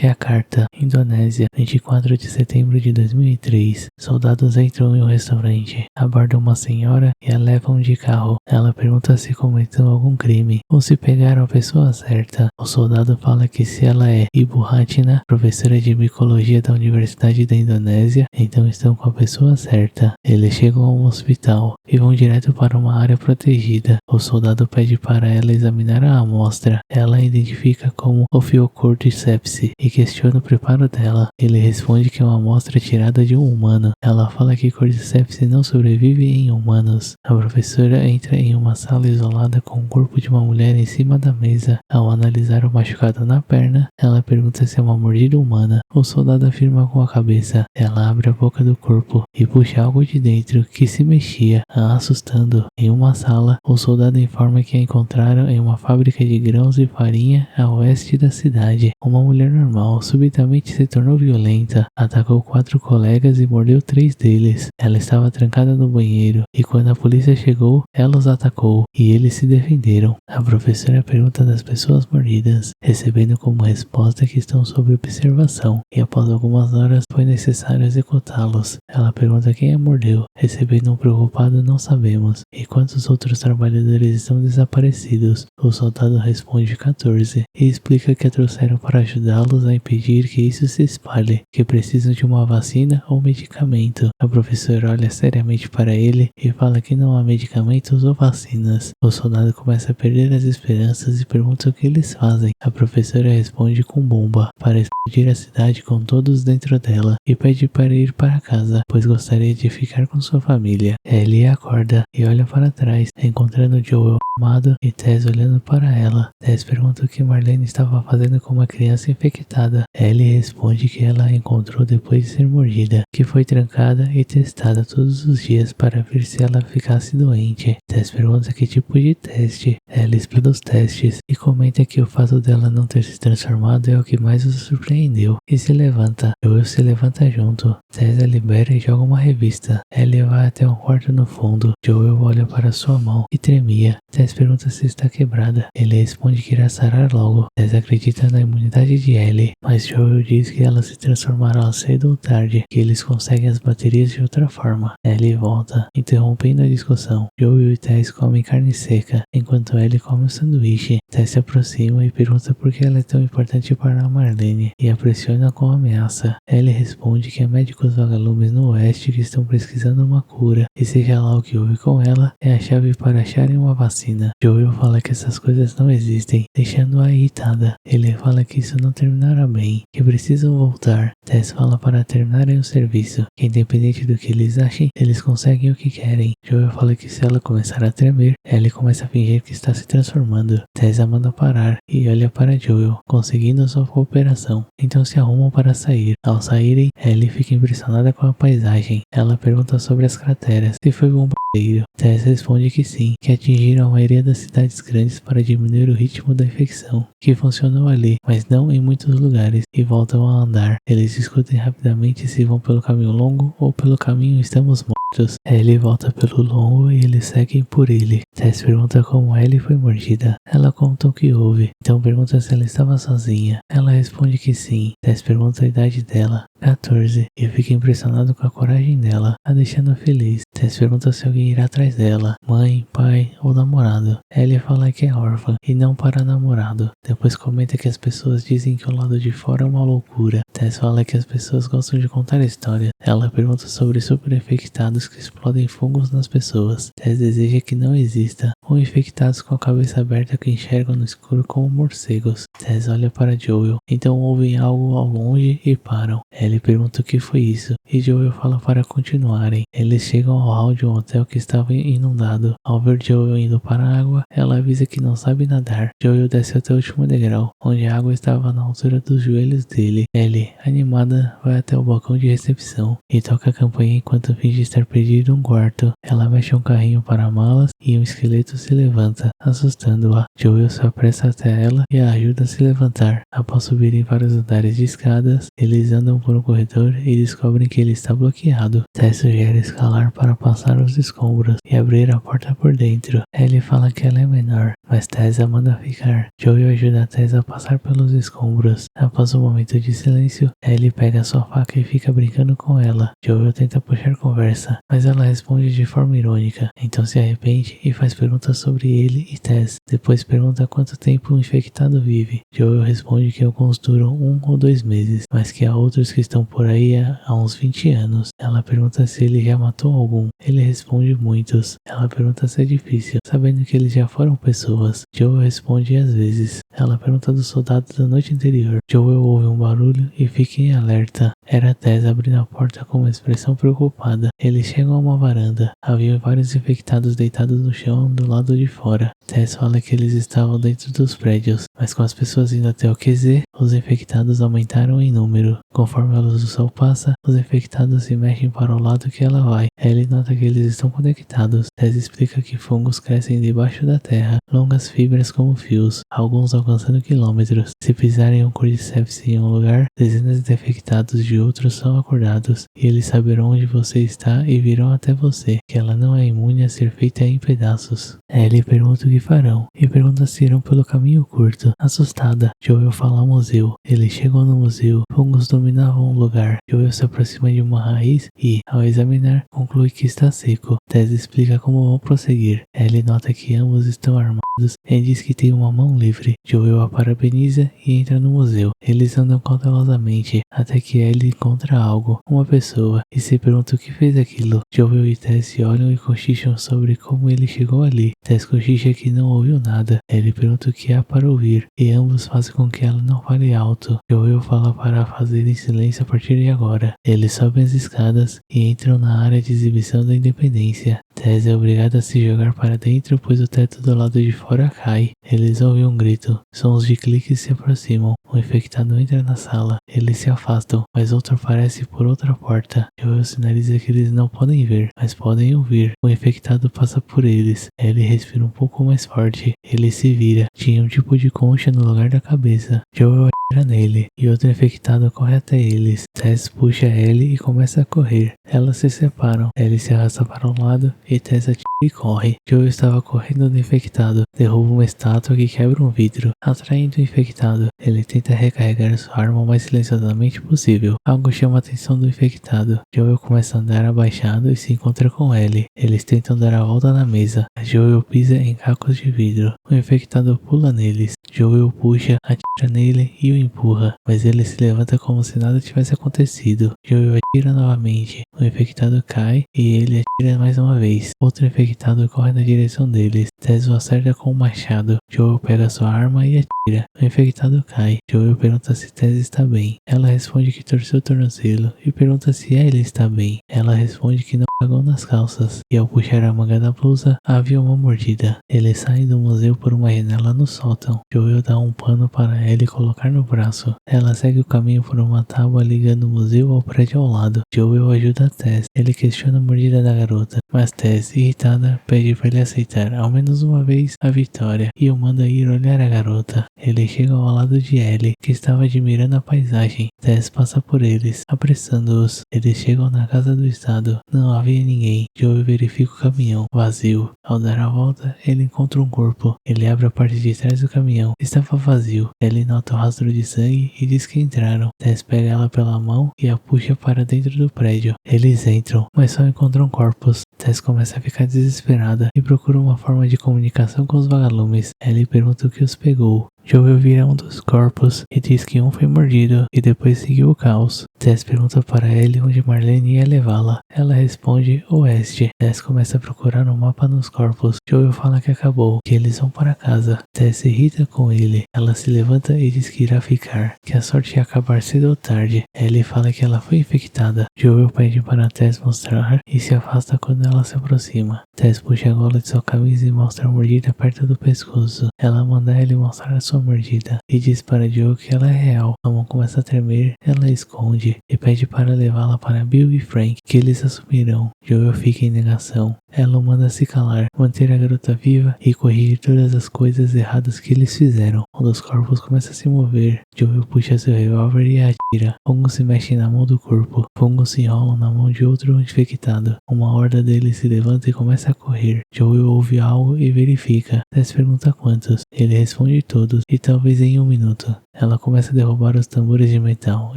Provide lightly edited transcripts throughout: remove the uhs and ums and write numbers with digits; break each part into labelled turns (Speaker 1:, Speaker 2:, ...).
Speaker 1: Jakarta, Indonésia, 24 de setembro de 2003. Soldados entram em um restaurante, abordam uma senhora e a levam de carro. Ela pergunta se cometeu algum crime ou se pegaram a pessoa certa. O soldado fala que se ela é Ibu Ratna, professora de micologia da Universidade da Indonésia, então estão com a pessoa certa. Eles chegam a um hospital e vão direto para uma área protegida. O soldado pede para ela examinar a amostra. Ela identifica como Ophiocordyceps e questiona o preparo dela. Ele responde que é uma amostra tirada de um humano. Ela fala que Cordyceps não sobrevive em humanos. A professora entra em uma sala isolada com o corpo de uma mulher em cima da mesa. Ao analisar o machucado na perna, ela pergunta se é uma mordida humana. O soldado afirma com a cabeça. Ela abre a boca do corpo e puxa algo de dentro que se mexia, a assustando. Em uma sala, o soldado informa que a encontraram em uma fábrica de grãos e farinha a oeste da cidade. Uma mulher normal subitamente se tornou violenta, atacou 4 colegas e mordeu 3 deles. Ela estava trancada no banheiro e quando a polícia chegou, ela os atacou e eles se defenderam. A professora pergunta das pessoas mordidas, recebendo como resposta que estão sob observação e após algumas horas foi necessário executá-los. Ela pergunta quem a mordeu, recebendo um preocupado não sabemos, e quantos outros trabalhadores estão desaparecidos. O soldado responde 14 e explica que a trouxeram para ajudá-los a impedir que isso se espalhe, que precisam de uma vacina ou medicamento. A professora olha seriamente para ele e fala que não há medicamentos ou vacinas. O soldado começa a perder as esperanças e pergunta o que eles fazem. A professora responde com bomba para explodir a cidade com todos dentro dela e pede para ir para casa, pois gostaria de ficar com sua família. Ellie acorda e olha para trás, encontrando Joel amado e Tess olhando para ela. Tess pergunta o que Marlene estava fazendo com uma criança infectada. Ellie responde que ela a encontrou depois de ser mordida, que foi trancada e testada todos os dias para ver se ela ficasse doente. Tess pergunta que tipo de teste. Ela explica os testes e comenta que o fato dela não ter se transformado é o que mais o surpreendeu e se levanta. Joel se levanta junto. Tess a libera e joga uma revista. Ellie vai até um quarto no fundo. Joel olha para sua mão e tremia. Tess pergunta se está quebrada. Ele responde que irá sarar logo. Tess acredita na imunidade de Ellie, mas Joel diz que ela se transformará cedo ou tarde, que eles conseguem as baterias de outra forma. Ellie volta, interrompendo a discussão. Joel e Tess comem carne seca, enquanto Ellie come um sanduíche. Tess se aproxima e pergunta por que ela é tão importante para a Marlene, e a pressiona com ameaça. Ellie responde que há médicos vagalumes no oeste que estão pesquisando uma cura, e seja lá o que houve com ela, é a chave para acharem uma vacina. Joel fala que essas coisas não existem, deixando-a irritada. Ele fala que isso não terminará bem, que precisam voltar. Tess fala para terminarem o serviço, que independente do que eles achem, eles conseguem o que querem. Joel fala que se ela começar a tremer, Ellie começa a fingir que está se transformando. Tess a manda parar e olha para Joel, conseguindo sua cooperação. Então se arrumam para sair. Ao saírem, Ellie fica impressionada com a paisagem. Ela pergunta sobre as crateras, se foi bombardeio. Tess responde que sim, que atingiram a maioria das cidades grandes para diminuir o ritmo da infecção, que funcionou ali, mas não em muitos lugares, e voltam a andar. Eles discutem rapidamente se vão pelo caminho longo ou pelo caminho estamos mortos. Ellie volta pelo longo e eles seguem por ele. Tess pergunta como Ellie foi mordida. Ela conta o que houve, então pergunta se ela estava sozinha. Ela responde que sim. Tess pergunta a idade dela, 14, e fica impressionado com a coragem dela, a deixando feliz. Tess pergunta se alguém irá atrás dela, mãe, pai ou namorado. Ellie fala que é órfã e não para namorado. Depois comenta que as pessoas dizem que o lado de fora é uma loucura. Tess fala que as pessoas gostam de contar histórias. Ela pergunta sobre super infectados que explodem fungos nas pessoas. Tess deseja que não exista, ou infectados com a cabeça aberta que enxergam no escuro como morcegos. Tess olha para Joel, então ouvem algo ao longe e param. Ellie pergunta o que foi isso, e Joel fala para continuarem. Eles chegam ao hall de um hotel que estava inundado. Ao ver Joel indo para a água, ela avisa que não sabe nadar. Joel desce até o último degrau, onde a água estava na altura dos joelhos dele. Ellie, animada, vai até o balcão de recepção e toca a campainha enquanto finge estar perdido em um quarto. Ela mexe um carrinho para malas e um esqueleto se levanta, assustando-a. Joel se apressa até ela e a ajuda a se levantar. Após subirem vários andares de escadas, eles andam por por um corredor e descobrem que ele está bloqueado. Tess sugere escalar para passar os escombros e abrir a porta por dentro. Ellie fala que ela é menor, mas Tess a manda ficar. Joel ajuda Tess a passar pelos escombros. Após um momento de silêncio, Ellie pega sua faca e fica brincando com ela. Joel tenta puxar conversa, mas ela responde de forma irônica. Então se arrepende e faz perguntas sobre ele e Tess. Depois pergunta quanto tempo o infectado vive. Joel responde que alguns duram 1 ou 2 meses, mas que há outros que estão por aí há uns 20 anos. Ela pergunta se ele já matou algum. Ele responde muitos. Ela pergunta se é difícil, sabendo que eles já foram pessoas. Joel responde às vezes. Ela pergunta dos soldados da noite anterior. Joel ouve um barulho e fica em alerta. Era Tess abrindo a porta com uma expressão preocupada. Eles chegam a uma varanda. Havia vários infectados deitados no chão do lado de fora. Tess fala que eles estavam dentro dos prédios, mas com as pessoas indo até o QZ, os infectados aumentaram em número. Conforme a luz do sol passa, os infectados se mexem para o lado que ela vai. Ellie nota que eles estão conectados. Tess explica que fungos crescem debaixo da terra, longas fibras como fios, alguns alcançando quilômetros. Se pisarem um cordyceps em um lugar, dezenas de infectados de outros são acordados, e eles saberão onde você está e virão até você, que ela não é imune a ser feita em pedaços. Ellie pergunta o que farão, e pergunta se irão pelo caminho curto. Assustada, Joel fala ao museu. Eles chegam no museu, fungos dominavam o lugar. Joel se aproxima de uma raiz e, ao examinar, conclui que está seco. Tess explica como vão prosseguir. Ellie nota que ambos estão armados e diz que tem uma mão livre. Joel a parabeniza e entra no museu. Eles andam cautelosamente, até que Ellie encontra algo, uma pessoa, e se pergunta o que fez aquilo. Joel e Tess se olham e cochicham sobre como ele chegou ali. Tess cochicha que não ouviu nada. Ellie pergunta o que há para ouvir, e ambos fazem com que ela não fale alto. Joel fala para fazer em silêncio a partir de agora. Eles sobem as escadas e entram na área de exibição da Independência. Tess é obrigada a se jogar para dentro, pois o teto do lado de fora cai. Eles ouvem um grito. Sons de cliques se aproximam. O infectado entra na sala. Eles se afastam, mas outro aparece por outra porta. Joel sinaliza que eles não podem ver, mas podem ouvir. O infectado passa por eles. Ele respira um pouco mais forte. Ele se vira. Tinha um tipo de concha no lugar da cabeça. Joel atira nele, e outro infectado corre até eles. Tess puxa Ellie e começa a correr. Elas se separam. Ellie se arrasta para um lado e Tess atira e corre. Joel estava correndo do infectado. Derruba uma estátua que quebra um vidro, atraindo o infectado. Ele tenta recarregar sua arma o mais silenciosamente possível. Algo chama a atenção do infectado. Joel começa a andar abaixado e se encontra com Ellie. Eles tentam dar a volta na mesa, mas Joel pisa em cacos de vidro. O infectado pula neles. Joel puxa, atira nele e o empurra, mas ele se levanta como se nada tivesse acontecido. Joel atira novamente. O infectado cai e ele atira mais uma vez. Outro infectado corre na direção deles. Tess o acerta com um machado. Joel pega sua arma e atira. O infectado cai. Joel pergunta se Tess está bem. Ela responde que torceu o tornozelo e pergunta se ele está bem. Ela responde que não cagou nas calças. E ao puxar a manga da blusa, havia uma mordida. Eles saem do museu por uma janela no sótão. Joel dá um pano para Ellie colocar no braço. Ela segue o caminho por uma tábua ligando o museu ao prédio ao lado. Joel ajuda Tess. Ele questiona a mordida da garota, mas Tess, irritada, pede para ele aceitar ao menos uma vez a vitória e o manda ir olhar a garota. Eles chegam ao lado de Ellie, que estava admirando a paisagem. Tess passa por eles, apressando-os. Eles chegam na casa do estado. Não havia ninguém. Joel verifica o caminhão, vazio. Ao dar a volta, ele encontra um corpo. Ele abre a parte de trás do caminhão. Estava vazio. Ellie nota o rastro de sangue e diz que entraram. Tess pega ela pela mão e a puxa para dentro do prédio. Eles entram, mas só encontram corpos. Tess começa a ficar desesperada e procura uma forma de comunicação com os vagalumes. Ellie pergunta o que os pegou. Joel vira um dos corpos e diz que um foi mordido e depois seguiu o caos. Tess pergunta para Ellie onde Marlene ia levá-la. Ela responde oeste. Tess começa a procurar no mapa nos corpos. Joel fala que acabou, que eles vão para casa. Tess se irrita com ele. Ela se levanta e diz que irá ficar, que a sorte ia acabar cedo ou tarde. Ellie fala que ela foi infectada. Joel pede para Tess mostrar e se afasta quando ela se aproxima. Tess puxa a gola de sua camisa e mostra a mordida perto do pescoço. Ela manda Ellie mostrar a sua mordida e diz para Joel que ela é real. A mão começa a tremer, ela esconde e pede para levá-la para Bill e Frank, que eles assumirão. Joel fica em negação. ela o manda se calar, manter a garota viva e corrigir todas as coisas erradas que eles fizeram. Um dos corpos começa a se mover. Joel puxa seu revólver e atira. Fungo se mexe na mão do corpo. Fungo se enrola na mão de outro infectado. Uma horda deles se levanta e começa a correr. Joel ouve algo e verifica. Tess pergunta quantos. Ele responde todos, e talvez em 1 minuto. Ela começa a derrubar os tambores de metal,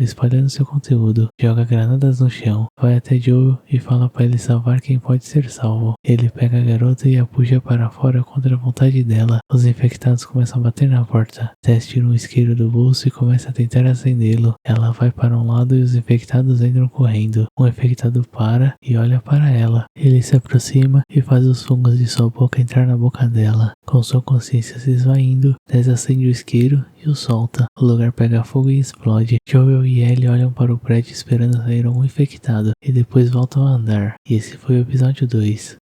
Speaker 1: espalhando seu conteúdo. Joga granadas no chão. Vai até Joel e fala para ele salvar quem pode ser salvo. Ele pega a garota e a puxa para fora contra a vontade dela. Os infectados começam a bater na porta. Tess tira um isqueiro do bolso e começa a tentar acendê-lo. Ela vai para um lado e os infectados entram correndo. Um infectado para e olha para ela. Ele se aproxima e faz os fungos de sua boca entrar na boca dela. Com sua consciência se esvaindo, Tess acende o isqueiro e o solta. O lugar pega fogo e explode. Joel e Ellie olham para o prédio esperando sair algum infectado e depois voltam a andar. E esse foi o episódio 2.